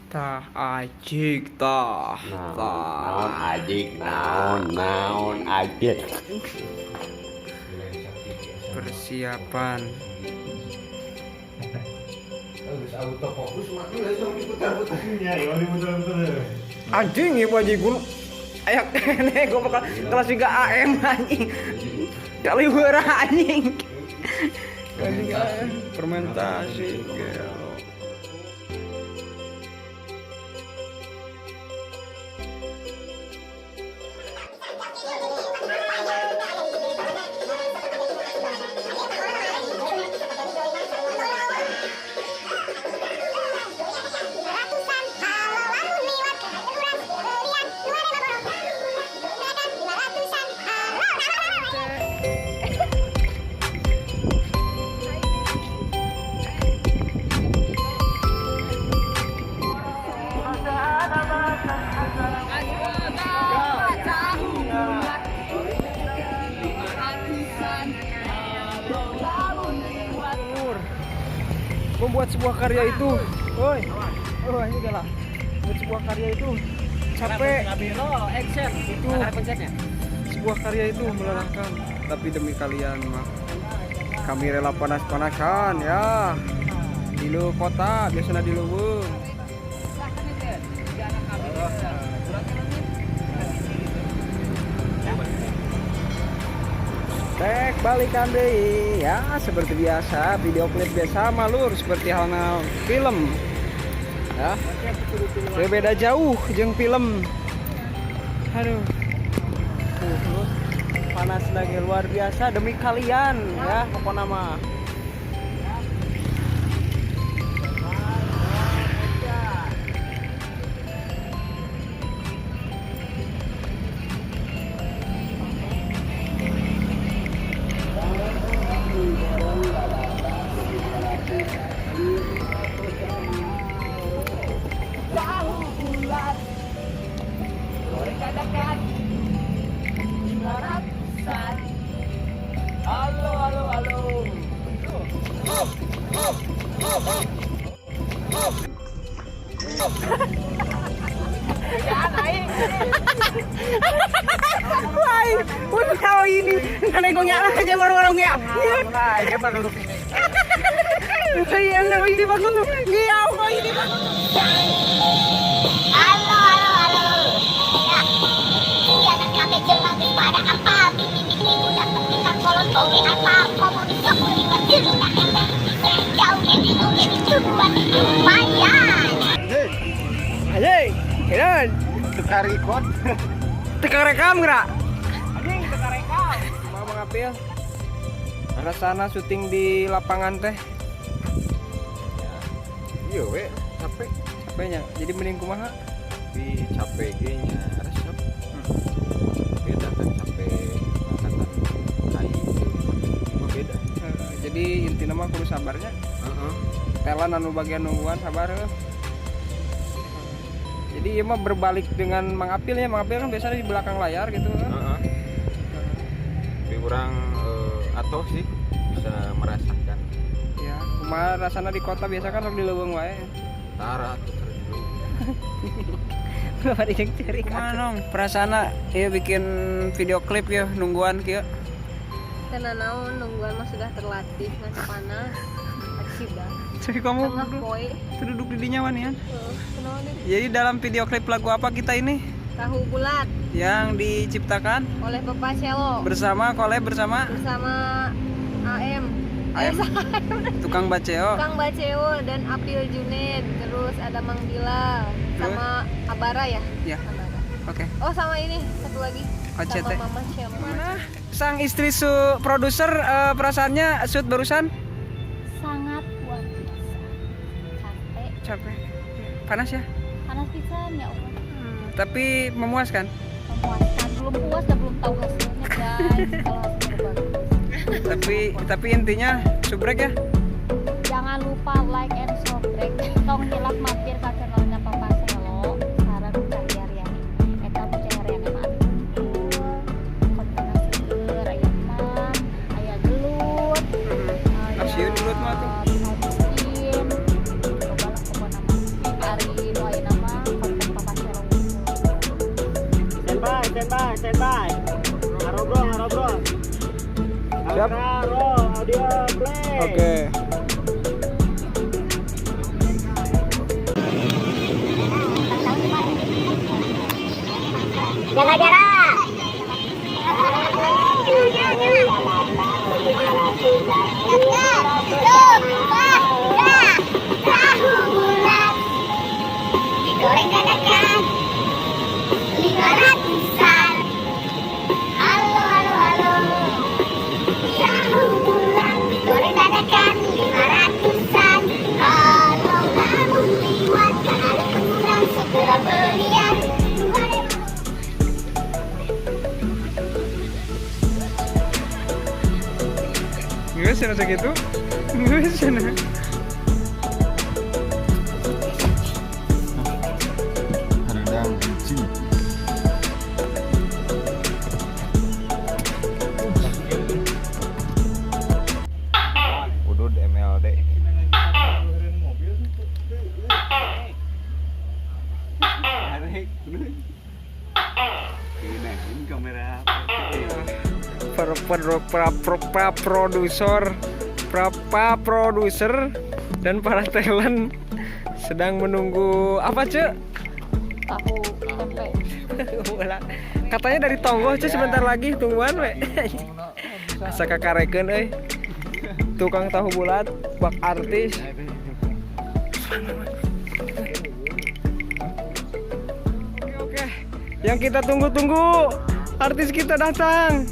Tah ajik tah. Naon ajik naon ajik. Persiapan. Anjing ieu anjing gua. Ayak kene gua bakal kelas 3 AM anjing. Kali heurah anjing. Anjing fermentasi. Membuat sebuah karya itu, woi, ini galah. Membuat sebuah karya itu capek. Itu sebuah karya itu melelahkan. Tapi demi kalian mah, kami rela panas-panasan ya. Di lu kota, biasanya di Luwung. Tek balikan deh ya, seperti biasa video klip biasa malur seperti halnya film ya, berbeda jauh jeung film. Aduh, panas lagi luar biasa demi kalian ya, pokoknya mah. Wah, udah tahu ini, karena gue nyala aja baru-baru ya. Iya, baru. Iya, nggak ini bagus tuh. Iya, kok ini bagus. Halo. Ya, ini anak kami jelas pada apa? Bibi udah ketika kolon toge apa? Komunis komunis dulu nak emang. Jauh ini buat lumayan. Ayo, kiran. Tukar record. Tekan rekam gerak. Anjing tekan rekam. Mau mengapil. Rasana syuting di lapangan teh. Iya we, capek. Capeknya. Jadi mending kumaha? Tapi capek ge nya resep. Beda kan capek angkatan kai. Beda. Jadi intinya mah kudu sabarnya. Heeh. Telan anu bagian nungguan sabar. Jadi ieu mah berbalik dengan Mang Apil ya. Mang Apil kan biasanya di belakang layar gitu kan. Heeh. Tapi kurang atau sih bisa merasakan. Ya, kumaha rasana di kota biasa kan sok di leuweung wae. Tara tuh dulu. Kumaha dijeng ceri. Kumaha nong? Perasaana ieu bikin video klip ya nungguan kieu. Karena naon nungguan mah sudah terlatih ngan panas. Sudah. Jadi kamu Tengah poe. duduk di dinya wanian. Kenapa nih? Jadi dalam video klip lagu apa kita ini Tahu bulat yang diciptakan oleh Bapak Celo bersama bersama AM. tukang baceo. Kang Baceo dan Apil Junaid, terus ada Mang Bilal sama Abara ya? Ya. Abara. Oke. Oh sama ini satu lagi OCT. sama Mama Celo. Mana sang istri produser perasaannya shoot barusan Sangat luar biasa. capek. Panas ya? Panas pisan ya Allah. Tapi memuaskan. Memuaskan, belum puas dan belum tahu hasilnya guys. Kalau hasilnya bagus. tapi intinya subrek ya. Jangan lupa like and subscribe. Tong hilap mampir ka channelnya Papa Selo. Sareng pencarian ya. Eta pencarian mah konten seueur aya mah, aya gelut. Absieu gelut mah tuh. Coba lah pokona mah. Ari nu aya Siap. Oke. Jaga jarak. Digoreng dadakan 500-an. Halo halo halo. Tahu bulat digoreng dadakan 500-an. Kalau kamu lewat ada kurang segera belian. Nggak bisa rasa gitu. Nggak bisa. Rendang kucing. Udud MLD. Ini kamera produser dan para talent sedang menunggu apa cek? Tahu tempe. Katanya dari Tonggo cek sebentar lagi tungguan we. Asa kakareken euy. Tukang tahu bulat, bak artis. Oke. Yang kita tunggu-tunggu, artis kita datang.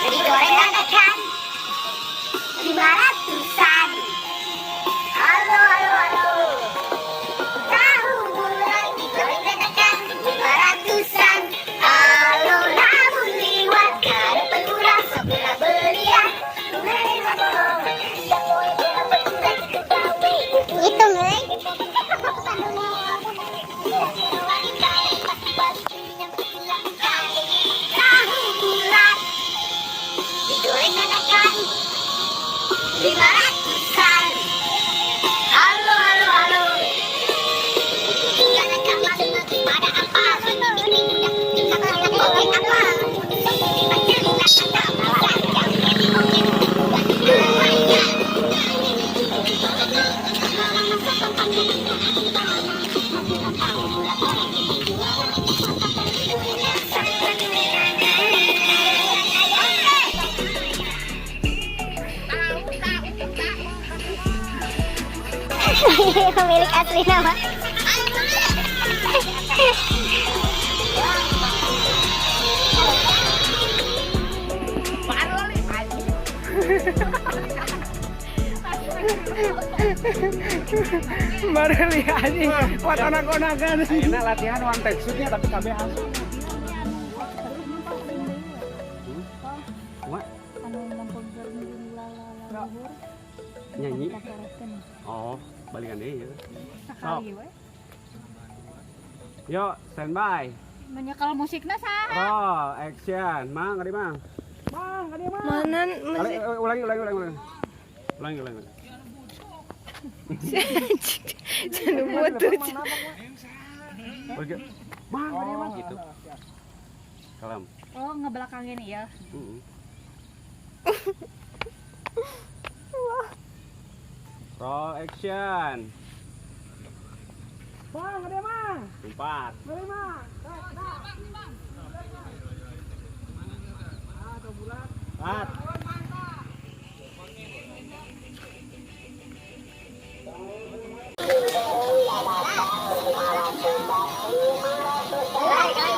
Digoreng dadakan 500-an. Halo halo halo. Tahu bulat digoreng dadakan 500-an. Kalau namun lewat ada pengurang segera belian. Gitu nih. Tahu bulat digoreng dadakan 500-an. Halo halo halo. Jangan kamu pada apa? Pemilik asli nama. Baru lihat anjing, kuat anak-anakan. Enak latihan one take shootnya tapi KB asuh. Nyanyi. Oh, balikan deh ya. Sekali we. Yuk, standby. Menyekal musikna saha? Roll, action. Mang, kali mang. Mana Ulangi. Ulangi. Jangan buat tuh. Oke. Mang, kali mang gitu. Kalem. Oh, ngebelakangin ya. Roll, action. Bang, ada mang. 4. Ada mang. Empat. Hai, hai.